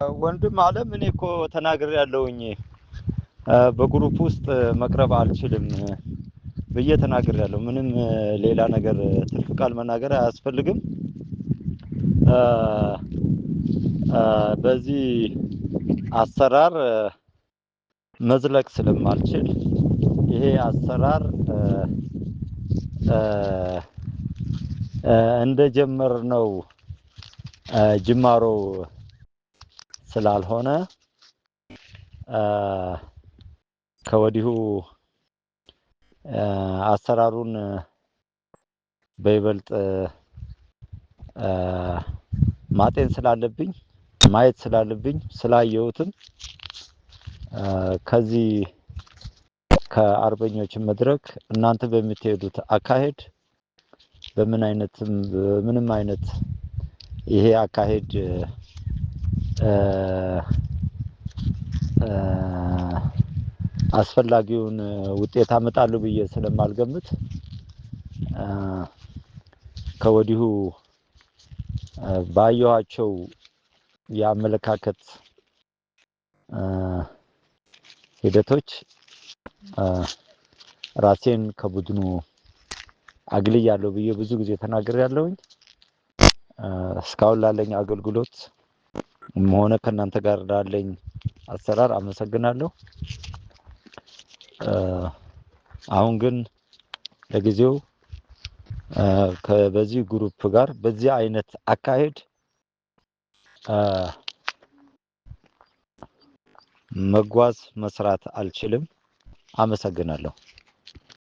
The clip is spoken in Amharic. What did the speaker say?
ወንድም አለም እኔ እኮ ተናግሬ ያለውኝ በግሩፕ ውስጥ መቅረብ አልችልም ብዬ ተናግሬ ያለው። ምንም ሌላ ነገር ትርፍ ቃል መናገር አያስፈልግም። በዚህ አሰራር መዝለቅ ስለማልችል ይሄ አሰራር እንደጀመርነው ጅማሮ ስላልሆነ ከወዲሁ አሰራሩን በይበልጥ ማጤን ስላለብኝ ማየት ስላለብኝ ስላየሁትም ከዚህ ከአርበኞች መድረክ እናንተ በምትሄዱት አካሄድ በምንም አይነት ይሄ አካሄድ አስፈላጊውን ውጤት አመጣለሁ ብዬ ስለማልገምት ከወዲሁ ባየኋቸው የአመለካከት ሂደቶች ራሴን ከቡድኑ አግልያለሁ ብዬ ብዙ ጊዜ ተናግሬያለሁኝ። እስካሁን ላለኝ አገልግሎት ሆነ ከእናንተ ጋር ላለኝ አሰራር አመሰግናለሁ። አሁን ግን ለጊዜው በዚህ ግሩፕ ጋር በዚህ አይነት አካሄድ መጓዝ መስራት አልችልም። አመሰግናለሁ።